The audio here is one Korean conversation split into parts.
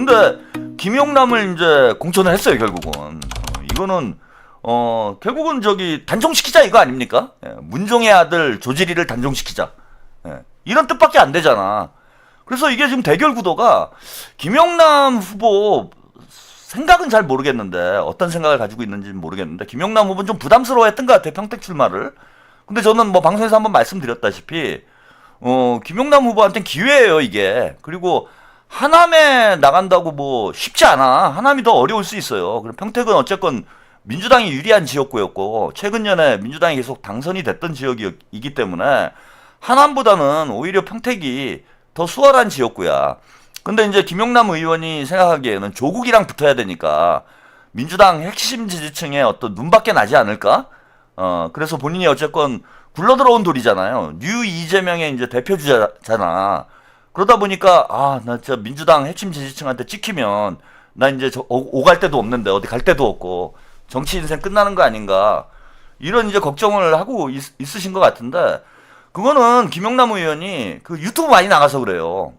근데 김용남을 이제 공천을 했어요 결국은. 이거는 결국은 저기 단종시키자 이거 아닙니까? 문종의 아들 조지리를 단종시키자. 이런 뜻밖에 안 되잖아. 그래서 이게 지금 대결 구도가 김용남 후보 생각은 잘 모르겠는데 어떤 생각을 가지고 있는지는 모르겠는데 김용남 후보는 좀 부담스러워했던 것 같아요 평택 출마를. 근데 저는 뭐 방송에서 한번 말씀드렸다시피 김용남 후보한테는 기회예요 이게. 그리고 하남에 나간다고 뭐 쉽지 않아. 하남이 더 어려울 수 있어요. 그럼 평택은 어쨌건 민주당이 유리한 지역구였고 최근 년에 민주당이 계속 당선이 됐던 지역이기 때문에 하남보다는 오히려 평택이 더 수월한 지역구야. 근데 이제 김용남 의원이 생각하기에는 조국이랑 붙어야 되니까 민주당 핵심 지지층의 어떤 눈밖에 나지 않을까? 그래서 본인이 어쨌건 굴러들어온 돌이잖아요. 뉴 이재명의 이제 대표주자잖아. 그러다 보니까 나 진짜 민주당 핵심 지지층한테 찍히면 나 이제 오갈 데도 없는데 어디 갈 데도 없고 정치 인생 끝나는 거 아닌가 이런 이제 걱정을 하고 있으신 것 같은데 그거는 김용남 의원이 그 유튜브 많이 나가서 그래요.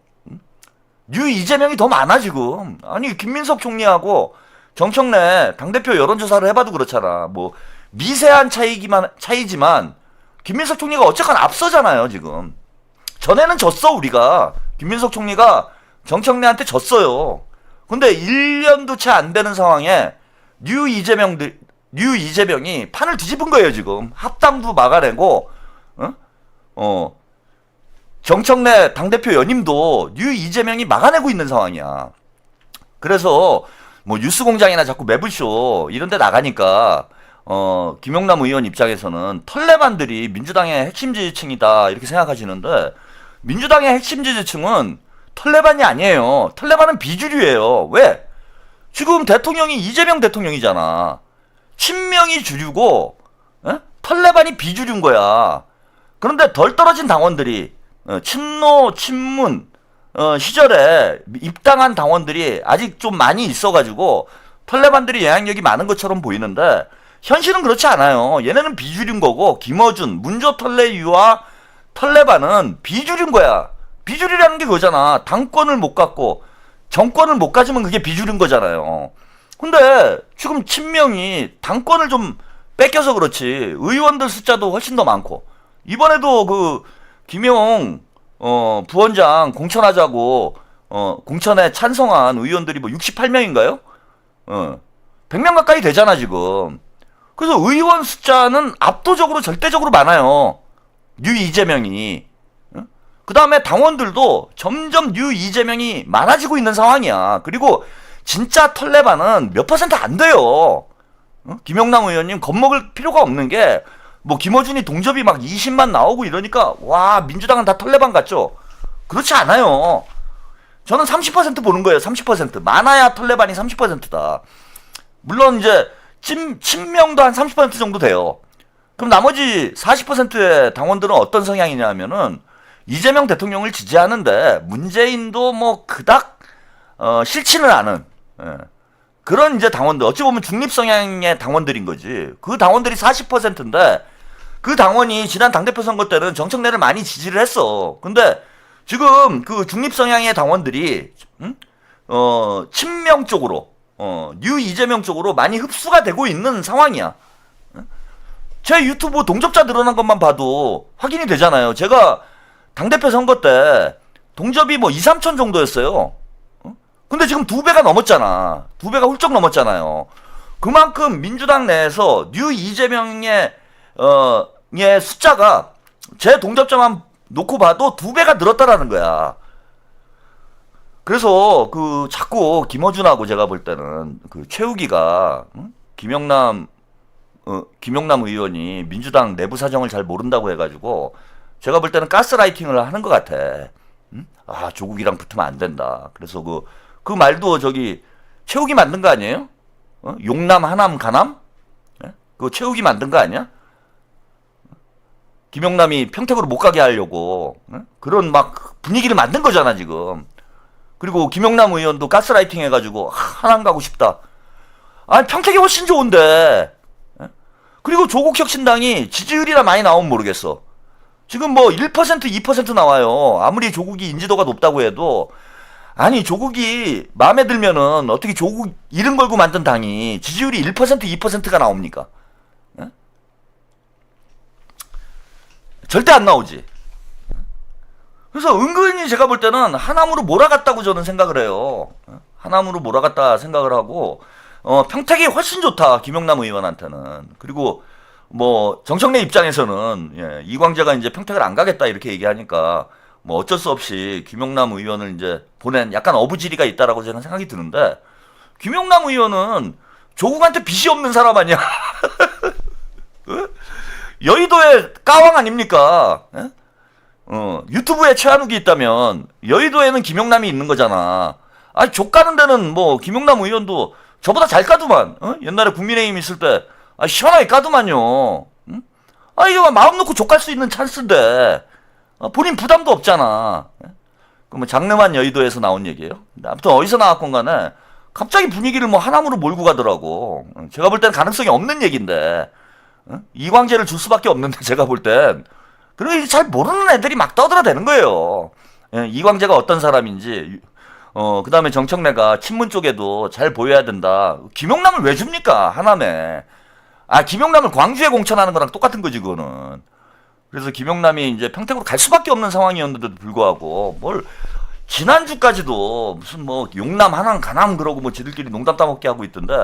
뉴 이재명이 더 많아 지금. 아니 김민석 총리하고 정청래 당대표 여론조사를 해봐도 그렇잖아. 뭐 미세한 차이지만 김민석 총리가 어쨌건 앞서잖아요 지금. 전에는 졌어 우리가. 김민석 총리가 정청래한테 졌어요. 근데 1년도 채 안 되는 상황에 뉴 이재명이 판을 뒤집은 거예요 지금. 합당도 막아내고 정청래 당대표 연임도 뉴 이재명이 막아내고 있는 상황이야. 그래서 뭐 뉴스공장이나 자꾸 매불쇼 이런 데 나가니까 김용남 의원 입장에서는 털레반들이 민주당의 핵심 지지층이다 이렇게 생각하시는데 민주당의 핵심 지지층은 털레반이 아니에요. 털레반은 비주류예요. 왜? 지금 대통령이 이재명 대통령이잖아. 친명이 주류고 털레반이 비주류인 거야. 그런데 덜 떨어진 당원들이 친노 친문 시절에 입당한 당원들이 아직 좀 많이 있어가지고 털레반들이 영향력이 많은 것처럼 보이는데 현실은 그렇지 않아요. 얘네는 비주류인 거고 김어준, 문조털레유와 털레반은 비주류인 거야. 비주류라는 게 그거잖아. 당권을 못 갖고 정권을 못 가지면 그게 비주류인 거잖아요. 근데 지금 친명이 당권을 좀 뺏겨서 그렇지 의원들 숫자도 훨씬 더 많고 이번에도 그 김용 부원장 공천하자고 공천에 찬성한 의원들이 뭐 68명인가요? 100명 가까이 되잖아 지금. 그래서 의원 숫자는 압도적으로 절대적으로 많아요. 뉴 이재명이. 그 다음에 당원들도 점점 뉴 이재명이 많아지고 있는 상황이야. 그리고 진짜 털레반은 몇 퍼센트 안 돼요. 김용남 의원님 겁먹을 필요가 없는 게 뭐 김어준이 동접이 막 20만 나오고 이러니까 와 민주당은 다 털레반 같죠? 그렇지 않아요. 저는 30% 보는 거예요. 30%. 많아야 털레반이 30%다. 물론 이제 친명도 한 30% 정도 돼요. 그럼 나머지 40%의 당원들은 어떤 성향이냐 하면은 이재명 대통령을 지지하는데 문재인도 뭐 그닥 싫지는 않은 그런 이제 당원들, 어찌 보면 중립 성향의 당원들인 거지. 그 당원들이 40%인데 그 당원이 지난 당대표 선거 때는 정청래를 많이 지지를 했어. 근데 지금 그 중립 성향의 당원들이 친명 쪽으로 뉴 이재명 쪽으로 많이 흡수가 되고 있는 상황이야. 제 유튜브 동접자 늘어난 것만 봐도 확인이 되잖아요. 제가 당대표 선거 때 동접이 뭐 2, 3천 정도였어요. 근데 지금 2배가 넘었잖아. 2배가 훌쩍 넘었잖아요. 그만큼 민주당 내에서 뉴 이재명의 숫자가 제 동접자만 놓고 봐도 2배가 늘었다라는 거야. 그래서 그 자꾸 김어준하고 제가 볼 때는 그 최욱이가 김용남 의원이 민주당 내부 사정을 잘 모른다고 해가지고 제가 볼 때는 가스라이팅을 하는 것 같아. 조국이랑 붙으면 안 된다. 그래서 그 말도 저기 최욱이 만든 거 아니에요? 용남, 하남, 가남? 그거 최욱이 만든 거 아니야? 김용남이 평택으로 못 가게 하려고 그런 막 분위기를 만든 거잖아 지금. 그리고 김용남 의원도 가스라이팅 해가지고 하남 가고 싶다. 아니 평택이 훨씬 좋은데. 그리고 조국혁신당이 지지율이나 많이 나오면 모르겠어. 지금 뭐 1%, 2% 나와요. 아무리 조국이 인지도가 높다고 해도 아니 조국이 마음에 들면은 어떻게 조국 이름 걸고 만든 당이 지지율이 1% 2%가 나옵니까? 예? 절대 안 나오지. 그래서 은근히 제가 볼 때는 하남으로 몰아갔다고 저는 생각을 해요. 하남으로 몰아갔다 생각을 하고 평택이 훨씬 좋다 김영남 의원한테는. 그리고 뭐 정청래 입장에서는 예, 이광재가 이제 평택을 안 가겠다 이렇게 얘기하니까 뭐 어쩔 수 없이 김영남 의원을 이제 보낸 약간 어부지리가 있다라고 저는 생각이 드는데 김영남 의원은 조국한테 빚이 없는 사람 아니야? 여의도의 까왕 아닙니까? 예? 유튜브에 최한욱이 있다면 여의도에는 김영남이 있는 거잖아. 아니 족 가는 데는 뭐 김영남 의원도 저보다 잘 까두만. 옛날에 국민의힘 있을 때 시원하게 까두만요. 응? 이거 마음 놓고 족 갈 수 있는 찬스인데 본인 부담도 없잖아. 그럼 장르만 여의도에서 나온 얘기예요. 아무튼 어디서 나왔건 간에 갑자기 분위기를 뭐 하남으로 몰고 가더라고. 제가 볼 땐 가능성이 없는 얘기인데 이광재를 줄 수밖에 없는데 제가 볼 땐 그리고 잘 모르는 애들이 막 떠들어대는 거예요. 예, 이광재가 어떤 사람인지 그 다음에 정청래가 친문 쪽에도 잘 보여야 된다. 김용남을 왜 줍니까 하남에. 김용남을 광주에 공천하는 거랑 똑같은 거지 그거는. 그래서 김용남이 이제 평택으로 갈 수밖에 없는 상황이었는데도 불구하고 뭘 지난주까지도 무슨 뭐 용남 하남 가남 그러고 뭐 지들끼리 농담 따먹게 하고 있던데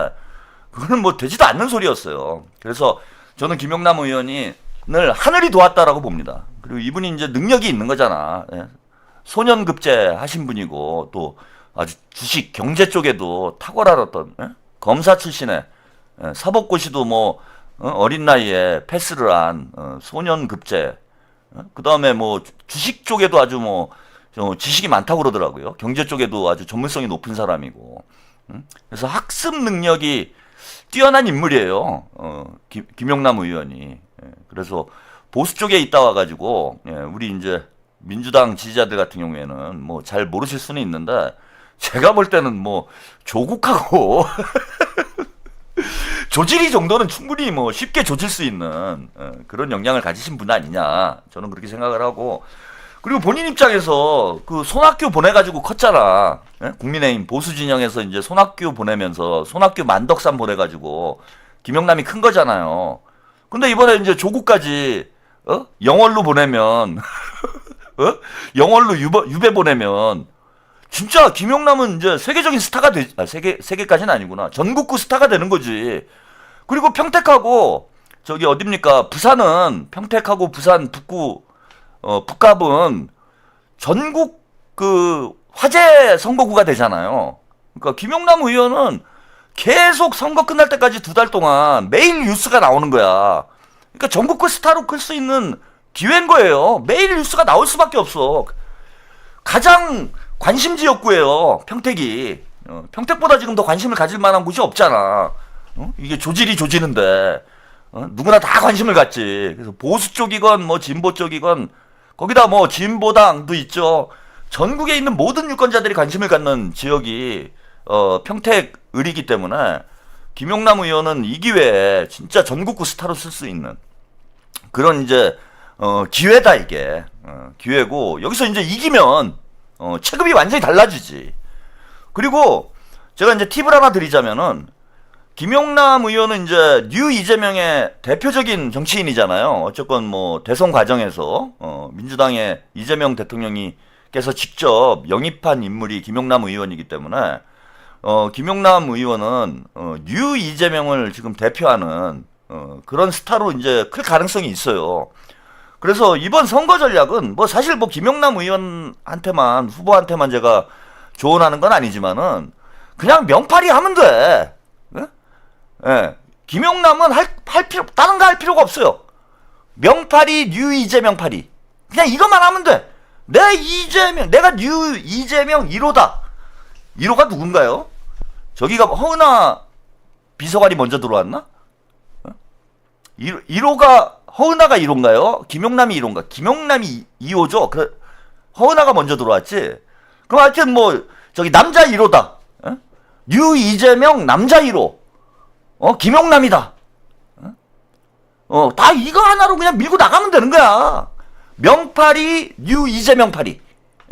그거는 뭐 되지도 않는 소리였어요. 그래서 저는 김용남 의원이 늘 하늘이 도왔다라고 봅니다. 그리고 이분이 이제 능력이 있는 거잖아. 예. 소년급제 하신 분이고 또 아주 주식 경제 쪽에도 탁월한 어떤 검사 출신의 사법고시도 뭐 어린 나이에 패스를 한 소년급제. 그 다음에 뭐 주식 쪽에도 아주 뭐 지식이 많다고 그러더라고요. 경제 쪽에도 아주 전문성이 높은 사람이고. 그래서 학습 능력이 뛰어난 인물이에요. 김영남 의원이. 그래서 보수 쪽에 있다 와가지고 우리 이제 민주당 지지자들 같은 경우에는 뭐 잘 모르실 수는 있는데 제가 볼 때는 뭐 조국하고 조질이 정도는 충분히 뭐 쉽게 조질 수 있는 그런 역량을 가지신 분 아니냐 저는 그렇게 생각을 하고 그리고 본인 입장에서 그 손학규 보내가지고 컸잖아. 국민의힘 보수 진영에서 이제 손학규 보내면서 손학규 만덕산 보내가지고 김영남이 큰 거잖아요. 근데 이번에 이제 조국까지 영월로 보내면 영월로 유배 보내면 진짜 김영남은 이제 세계적인 스타가 세계까지는 아니구나. 전국구 스타가 되는 거지. 그리고 평택하고 저기 어딥니까? 부산은 평택하고 부산 북구 북갑은 전국 그 화재 선거구가 되잖아요. 그러니까 김영남 의원은 계속 선거 끝날 때까지 2달 동안 매일 뉴스가 나오는 거야. 그러니까 전국구 스타로 클 수 있는 기회인 거예요. 매일 뉴스가 나올 수밖에 없어. 가장 관심 지역구예요. 평택이. 평택보다 지금 더 관심을 가질 만한 곳이 없잖아. 이게 조질이 조지는데 누구나 다 관심을 갖지. 그래서 보수 쪽이건 뭐 진보 쪽이건 거기다 뭐 진보당도 있죠. 전국에 있는 모든 유권자들이 관심을 갖는 지역이 평택 을이기 때문에 김용남 의원은 이 기회에 진짜 전국구 스타로 쓸 수 있는 그런 이제 기회다 이게. 기회고 여기서 이제 이기면 체급이 완전히 달라지지. 그리고 제가 이제 팁을 하나 드리자면은 김용남 의원은 이제 뉴 이재명의 대표적인 정치인이잖아요. 어쨌건 뭐 대선 과정에서 민주당의 이재명 대통령이께서 직접 영입한 인물이 김용남 의원이기 때문에 김용남 의원은 뉴 이재명을 지금 대표하는 그런 스타로 이제 클 가능성이 있어요. 그래서 이번 선거 전략은 뭐 사실 뭐 김용남 의원한테만 후보한테만 제가 조언하는 건 아니지만은 그냥 명팔이 하면 돼. 예. 김용남은 할 필요 다른 거 할 필요가 없어요. 명팔이 뉴 이재명 팔이 그냥 이것만 하면 돼. 내가 뉴 이재명 1호다. 1호가 누군가요? 저기가 허은하 비서관이 먼저 들어왔나? 1호가 허은하가 1호인가요? 김용남이 1호인가? 김용남이 2호죠. 허은하가 먼저 들어왔지. 그럼 하여튼 뭐 저기 남자 1호다. 뉴 이재명 남자 1호. 김용남이다. 다 이거 하나로 그냥 밀고 나가면 되는 거야. 명팔이 뉴 이재명 팔이.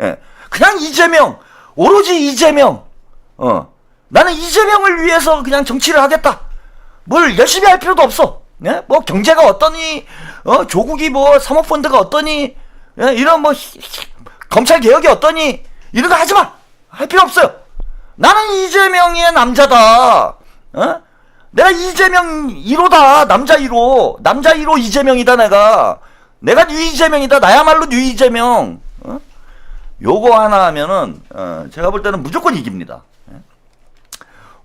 예. 그냥 이재명 오로지 이재명. 나는 이재명을 위해서 그냥 정치를 하겠다. 뭘 열심히 할 필요도 없어. 예? 뭐 경제가 어떠니, 조국이 뭐 사모펀드가 어떠니, 예? 이런 뭐 검찰 개혁이 어떠니, 이런 거 하지 마. 할 필요 없어요. 나는 이재명의 남자다. 내가 이재명 1호다. 남자 1호. 남자 1호 이재명이다, 내가 뉴 이재명이다. 나야말로 뉴 이재명. 요거 하나 하면은, 제가 볼 때는 무조건 이깁니다.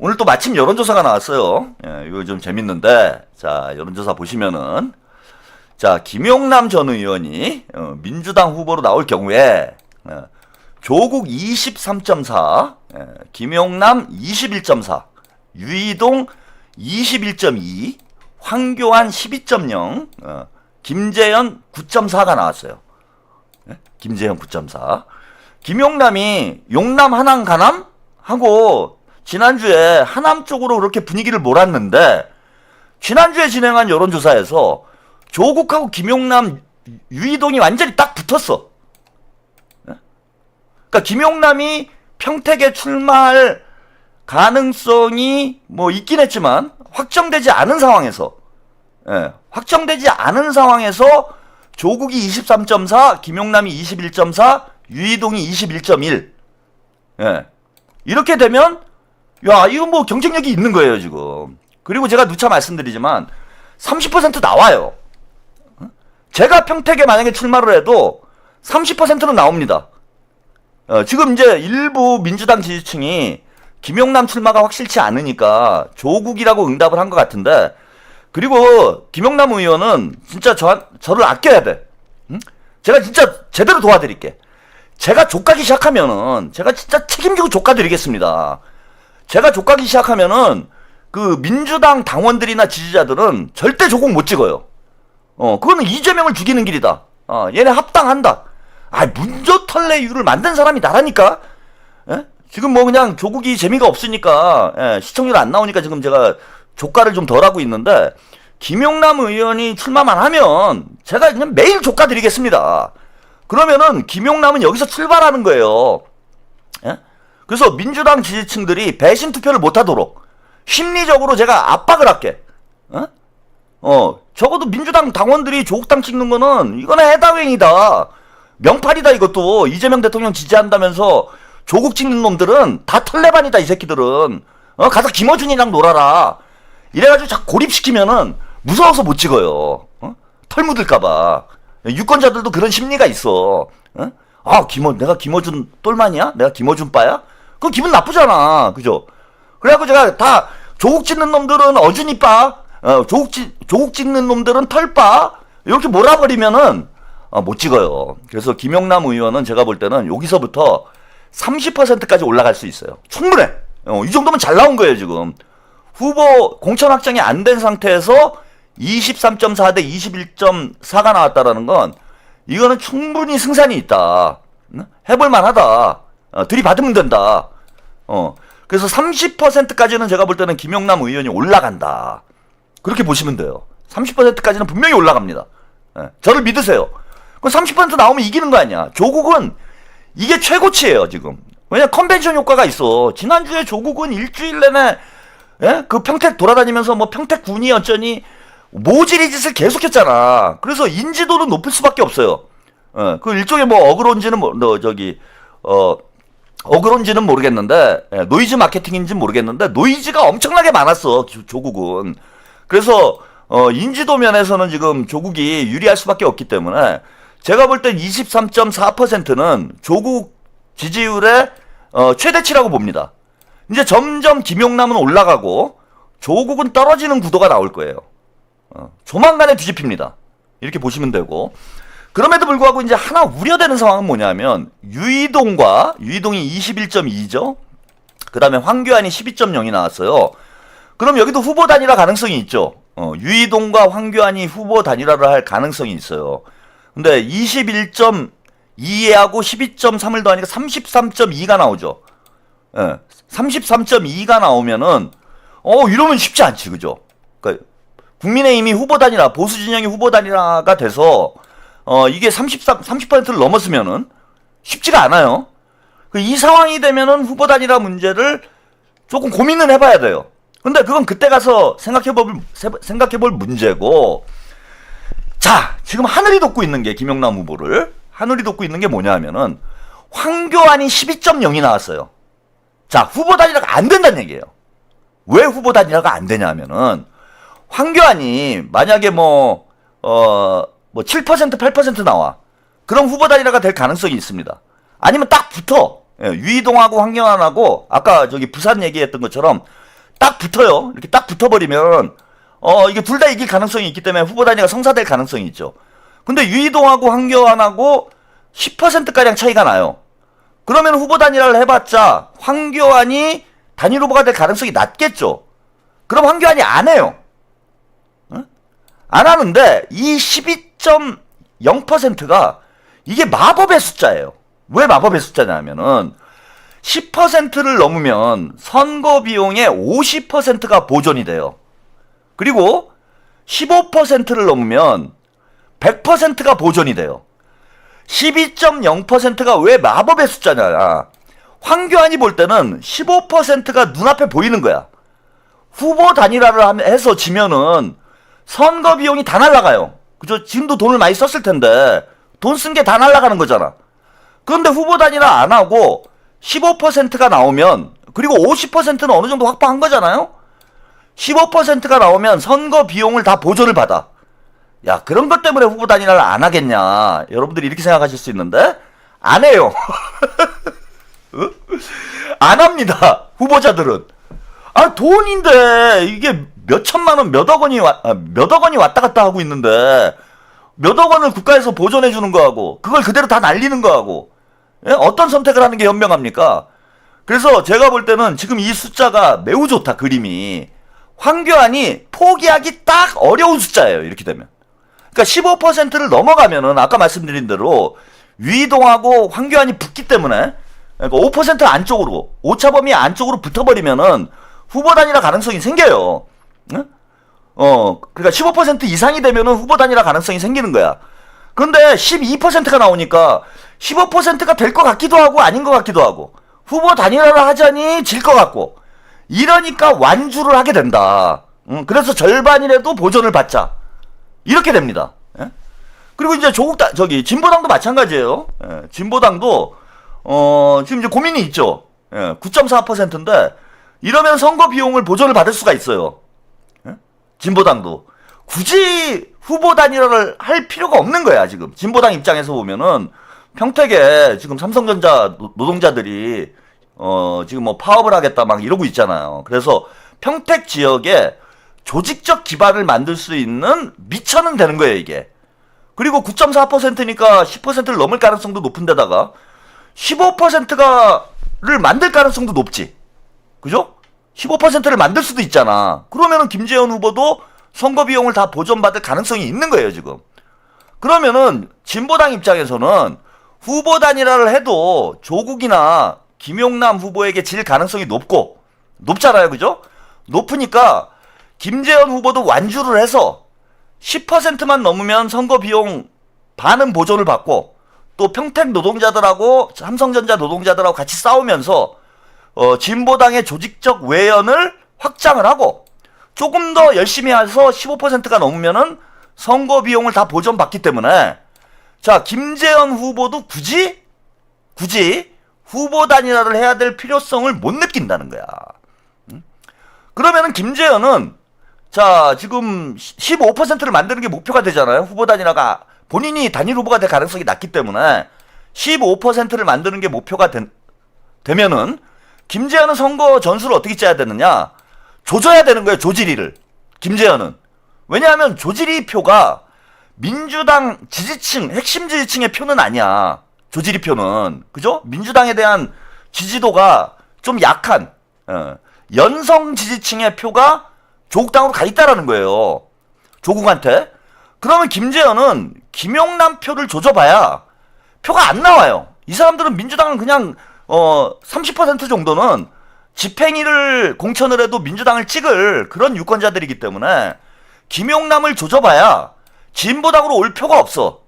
오늘 또 마침 여론조사가 나왔어요. 이거 좀 재밌는데, 자, 여론조사 보시면은, 자, 김용남 전 의원이, 민주당 후보로 나올 경우에, 조국 23.4, 김용남 21.4, 유이동 21.2, 황교안 12.0, 김재현 9.4가 나왔어요. 김재현 9.4. 김용남이 용남, 하남, 가남 하고 지난주에 하남 쪽으로 그렇게 분위기를 몰았는데 지난주에 진행한 여론조사에서 조국하고 김용남, 유이동이 완전히 딱 붙었어. 그러니까 김용남이 평택에 출마할 가능성이 뭐 있긴 했지만 확정되지 않은 상황에서 조국이 23.4, 김용남이 21.4, 유이동이 21.1. 이렇게 되면 야, 이거 뭐 경쟁력이 있는 거예요, 지금. 그리고 제가 누차 말씀드리지만 30% 나와요. 제가 평택에 만약에 출마를 해도 30%는 나옵니다. 지금 이제 일부 민주당 지지층이 김용남 출마가 확실치 않으니까 조국이라고 응답을 한 것 같은데, 그리고 김용남 의원은 진짜 저를 아껴야 돼. 제가 진짜 제대로 도와드릴게. 제가 족가기 시작하면은 제가 진짜 책임지고 족가드리겠습니다. 제가 족가기 시작하면은 그 민주당 당원들이나 지지자들은 절대 조국 못 찍어요. 그거는 이재명을 죽이는 길이다. 얘네 합당한다. 문저털레유를 만든 사람이 나라니까. 지금 뭐 그냥 조국이 재미가 없으니까 시청률 안 나오니까 지금 제가 조가를 좀 덜 하고 있는데, 김용남 의원이 출마만 하면 제가 그냥 매일 조가 드리겠습니다. 그러면은 김용남은 여기서 출발하는 거예요. 그래서 민주당 지지층들이 배신 투표를 못하도록 심리적으로 제가 압박을 할게. 적어도 민주당 당원들이 조국당 찍는 거는 이거는 해당행위다. 명팔이다. 이것도 이재명 대통령 지지한다면서 조국 찍는 놈들은 다 털레반이다. 이 새끼들은 가서 김어준이랑 놀아라. 이래가지고 자꾸 고립시키면은 무서워서 못 찍어요. 털 묻을까봐. 유권자들도 그런 심리가 있어. 내가 김어준 똘만이야? 내가 김어준 빠야? 그거 기분 나쁘잖아. 그죠? 그래갖고 제가 다 조국 찍는 놈들은 어준이 빠, 조국 찍는 놈들은 털빠, 이렇게 몰아버리면은 못 찍어요. 그래서 김용남 의원은 제가 볼 때는 여기서부터 30%까지 올라갈 수 있어요. 충분해. 이 정도면 잘 나온 거예요, 지금. 후보 공천 확정이 안 된 상태에서 23.4 대 21.4가 나왔다라는 건 이거는 충분히 승산이 있다. 해볼만 하다. 들이받으면 된다. 그래서 30%까지는 제가 볼 때는 김용남 의원이 올라간다. 그렇게 보시면 돼요. 30%까지는 분명히 올라갑니다. 저를 믿으세요. 그럼 30% 나오면 이기는 거 아니야. 조국은 이게 최고치예요, 지금. 왜냐, 컨벤션 효과가 있어. 지난주에 조국은 일주일 내내 그 평택 돌아다니면서 뭐 평택군이 어쩌니 모질이 짓을 계속했잖아. 그래서 인지도는 높을 수밖에 없어요. 그 일종의 뭐 어그론지는 모르겠는데, 노이즈 마케팅인지는 모르겠는데 노이즈가 엄청나게 많았어, 조국은. 그래서 인지도 면에서는 지금 조국이 유리할 수밖에 없기 때문에 제가 볼 땐 23.4%는 조국 지지율의 최대치라고 봅니다. 이제 점점 김용남은 올라가고 조국은 떨어지는 구도가 나올 거예요. 조만간에 뒤집힙니다. 이렇게 보시면 되고, 그럼에도 불구하고 이제 하나 우려되는 상황은 뭐냐면 유이동이 21.2죠. 그 다음에 황교안이 12.0이 나왔어요. 그럼 여기도 후보 단일화 가능성이 있죠. 유이동과 황교안이 후보 단일화를 할 가능성이 있어요. 근데 21.2하고 12.3을 더하니까 33.2가 나오죠. 33.2가 나오면은 이러면 쉽지 않지, 그죠? 그러니까 국민의힘이 후보 단일화, 보수 진영이 후보 단일화가 돼서 이게 30%를 넘었으면은 쉽지가 않아요. 이 상황이 되면은 후보 단일화 문제를 조금 고민을 해봐야 돼요. 근데 그건 그때 가서 생각해볼 문제고, 자, 지금 하늘이 돋고 있는 게 김영남 후보를, 하늘이 돋고 있는 게 뭐냐 하면은, 황교안이 12.0이 나왔어요. 자, 후보 단일화가 안 된다는 얘기예요. 왜 후보 단일화가 안 되냐 하면은, 황교안이 만약에 7%, 8% 나와. 그럼 후보 단일화가 될 가능성이 있습니다. 아니면 딱 붙어. 예, 유이동하고 황교안하고, 아까 저기 부산 얘기했던 것처럼, 딱 붙어요. 이렇게 딱 붙어버리면, 이게 둘 다 이길 가능성이 있기 때문에 후보 단위가 성사될 가능성이 있죠. 근데 유이동하고 황교안하고 10%가량 차이가 나요. 그러면 후보 단일화를 해봤자 황교안이 단일 후보가 될 가능성이 낮겠죠. 그럼 황교안이 안 해요. 응? 안 하는데 이 12.0%가 이게 마법의 숫자예요. 왜 마법의 숫자냐면은 10%를 넘으면 선거 비용의 50%가 보존이 돼요. 그리고 15%를 넘으면 100%가 보존이 돼요. 12.0%가 왜 마법의 숫자냐. 황교안이 볼 때는 15%가 눈앞에 보이는 거야. 후보 단일화를 해서 지면은 선거 비용이 다 날아가요. 그죠? 지금도 돈을 많이 썼을 텐데 돈 쓴 게 다 날아가는 거잖아. 그런데 후보 단일화 안 하고 15%가 나오면, 그리고 50%는 어느 정도 확보한 거잖아요? 15%가 나오면 선거 비용을 다 보존을 받아. 야, 그런 것 때문에 후보 단일화를 안 하겠냐. 여러분들이 이렇게 생각하실 수 있는데, 안 해요. 안 합니다. 후보자들은. 아, 돈인데, 이게 몇 천만 원, 몇 억 원이 왔다 갔다 하고 있는데, 몇 억 원을 국가에서 보존해주는 거하고, 그걸 그대로 다 날리는 거하고, 예? 어떤 선택을 하는 게 현명합니까? 그래서 제가 볼 때는 지금 이 숫자가 매우 좋다, 그림이. 황교안이 포기하기 딱 어려운 숫자예요, 이렇게 되면. 그러니까 15%를 넘어가면은 아까 말씀드린 대로 유이동하고 황교안이 붙기 때문에, 그러니까 5% 안쪽으로, 오차범위 안쪽으로 붙어버리면은 후보 단일화 가능성이 생겨요. 응? 그러니까 15% 이상이 되면은 후보 단일화 가능성이 생기는 거야. 근데 12%가 나오니까 15%가 될 것 같기도 하고 아닌 것 같기도 하고, 후보 단일화를 하자니 질 것 같고, 이러니까 완주를 하게 된다. 그래서 절반이라도 보존을 받자. 이렇게 됩니다. 예? 그리고 이제 진보당도 마찬가지예요. 예, 진보당도 지금 이제 고민이 있죠. 예, 9.4%인데 이러면 선거 비용을 보존을 받을 수가 있어요. 예? 진보당도 굳이 후보 단일화를 할 필요가 없는 거야. 지금 진보당 입장에서 보면은 평택에 지금 삼성전자 노동자들이 지금 파업을 하겠다 막 이러고 있잖아요. 그래서 평택 지역에 조직적 기반을 만들 수 있는 미천은 되는 거예요, 이게. 그리고 9.4%니까 10%를 넘을 가능성도 높은 데다가 15%를 만들 가능성도 높지. 그죠? 15%를 만들 수도 있잖아. 그러면은 김재현 후보도 선거 비용을 다 보존받을 가능성이 있는 거예요, 지금. 그러면은 진보당 입장에서는 후보 단일화를 해도 조국이나 김용남 후보에게 질 가능성이 높잖아요, 그죠? 높으니까 김재현 후보도 완주를 해서 10%만 넘으면 선거 비용 반은 보존을 받고, 또 평택 노동자들하고 삼성전자 노동자들하고 같이 싸우면서 진보당의 조직적 외연을 확장을 하고, 조금 더 열심히 해서 15%가 넘으면은 선거 비용을 다 보존받기 때문에, 자, 김재현 후보도 굳이 후보 단일화를 해야 될 필요성을 못 느낀다는 거야. 그러면은 김재현은, 자, 지금 15%를 만드는 게 목표가 되잖아요. 후보 단일화가 본인이 단일 후보가 될 가능성이 낮기 때문에 15%를 만드는 게 목표가 되면은 김재현은 선거 전술을 어떻게 짜야 되느냐? 조져야 되는 거예요, 조지리를. 김재현은. 왜냐하면 조지리 표가 민주당 지지층, 핵심 지지층의 표는 아니야. 조지리 표는. 그죠? 민주당에 대한 지지도가 좀 약한, 연성 지지층의 표가 조국당으로 가 있다라는 거예요. 조국한테. 그러면 김재현은 김용남 표를 조져봐야 표가 안 나와요. 이 사람들은 민주당은 그냥 30% 정도는 집행위를 공천을 해도 민주당을 찍을 그런 유권자들이기 때문에 김용남을 조져봐야 진보당으로 올 표가 없어.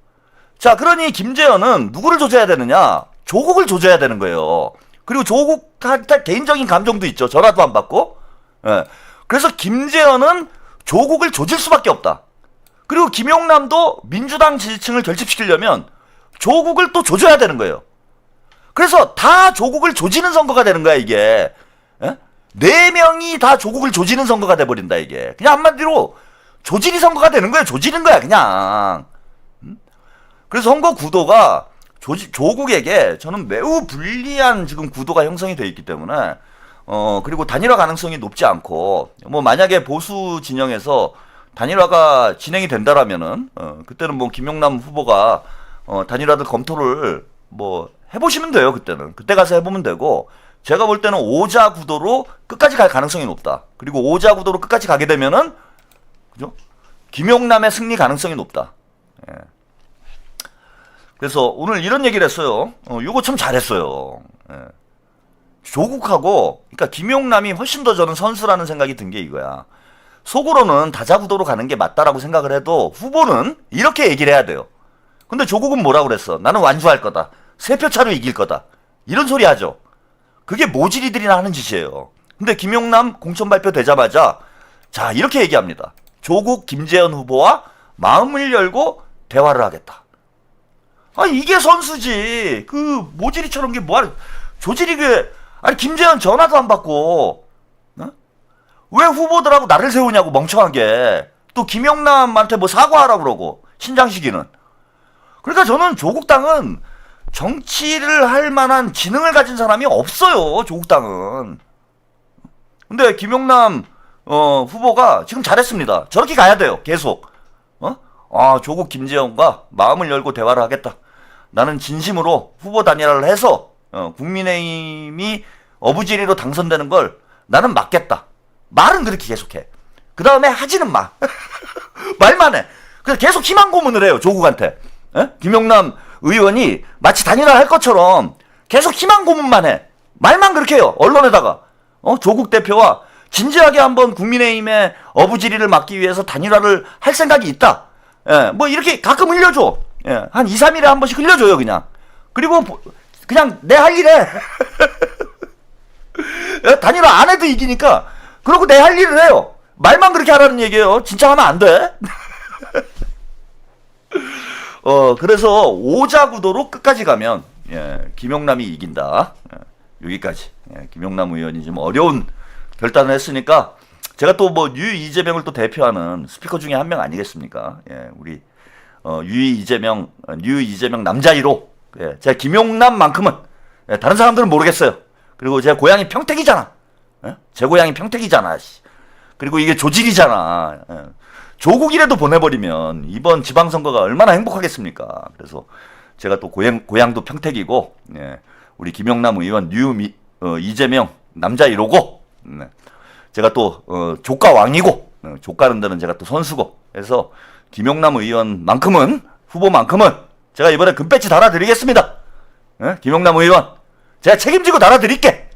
자, 그러니 김재현은 누구를 조져야 되느냐? 조국을 조져야 되는 거예요. 그리고 조국한테 개인적인 감정도 있죠. 전화도 안 받고. 예. 그래서 김재현은 조국을 조질 수밖에 없다. 그리고 김용남도 민주당 지지층을 결집시키려면 조국을 또 조져야 되는 거예요. 그래서 다 조국을 조지는 선거가 되는 거야, 이게. 예? 4명이 다 조국을 조지는 선거가 돼버린다, 이게. 그냥 한마디로 조지리 선거가 되는 거예요. 조지는 거야, 그냥. 그래서 선거 구도가 조국에게 저는 매우 불리한 지금 구도가 형성이 되어 있기 때문에, 그리고 단일화 가능성이 높지 않고, 뭐, 만약에 보수 진영에서 단일화가 진행이 된다라면은, 그때는 뭐, 김용남 후보가, 단일화들 검토를 뭐, 해보시면 돼요, 그때는. 그때 가서 해보면 되고, 제가 볼 때는 오자 구도로 끝까지 갈 가능성이 높다. 그리고 오자 구도로 끝까지 가게 되면은, 그죠? 김용남의 승리 가능성이 높다. 예. 그래서 오늘 이런 얘기를 했어요. 이거 참 잘했어요. 예. 조국하고, 그러니까 김용남이 훨씬 더 저는 선수라는 생각이 든 게 이거야. 속으로는 다자구도로 가는 게 맞다라고 생각을 해도 후보는 이렇게 얘기를 해야 돼요. 근데 조국은 뭐라고 그랬어? 나는 완주할 거다. 3표 차로 이길 거다. 이런 소리 하죠. 그게 모질이들이나 하는 짓이에요. 근데 김용남 공천 발표 되자마자 자 이렇게 얘기합니다. 조국 김재현 후보와 마음을 열고 대화를 하겠다. 아 이게 선수지. 그 모질이처럼 게 뭐하러 조질이 그 아니 김재현 전화도 안 받고 왜 후보들하고 나를 세우냐고 멍청하게. 또 김용남한테 뭐 사과하라고 그러고 신장식이는. 그러니까 저는 조국당은 정치를 할 만한 지능을 가진 사람이 없어요. 조국당은. 근데 김용남 후보가 지금 잘했습니다. 저렇게 가야 돼요. 계속. 조국 김재현과 마음을 열고 대화를 하겠다. 나는 진심으로 후보 단일화를 해서 국민의힘이 어부지리로 당선되는 걸 나는 막겠다. 말은 그렇게 계속해. 그 다음에 하지는 마. 말만 해. 그래서 계속 희망 고문을 해요. 조국한테. 김용남 의원이 마치 단일화 할 것처럼 계속 희망 고문만 해. 말만 그렇게 해요. 언론에다가. 조국 대표와 진지하게 한번 국민의힘의 어부지리를 막기 위해서 단일화를 할 생각이 있다. 뭐 이렇게 가끔 흘려줘. 한 2, 3일에 한 번씩 흘려줘요, 그냥. 그리고 그냥 내 할 일 해. 단일화 안 해도 이기니까 그러고 내 할 일을 해요. 말만 그렇게 하라는 얘기예요. 진짜 하면 안 돼. 그래서 오자 구도로 끝까지 가면 김용남이 이긴다. 여기까지. 김용남 의원이 좀 어려운 결단을 했으니까 제가 또 뭐 유 이재명을 또 대표하는 스피커 중에 한 명 아니겠습니까? 우리 유 이재명 남자 1호. 제가 김용남만큼은 다른 사람들은 모르겠어요. 그리고 제 고향이 평택이잖아. 제 고향이 평택이잖아. 그리고 이게 조직이잖아. 조국이라도 보내버리면 이번 지방선거가 얼마나 행복하겠습니까? 그래서 제가 또 고향도 평택이고, 우리 김용남 의원, 이재명 남자 1호고, 제가 또 조카 왕이고, 조카는 데는 제가 또 선수고, 그래서 김용남 의원만큼은 후보만큼은 제가 이번에 금배지 달아드리겠습니다. 김용남 의원, 제가 책임지고 달아드릴게.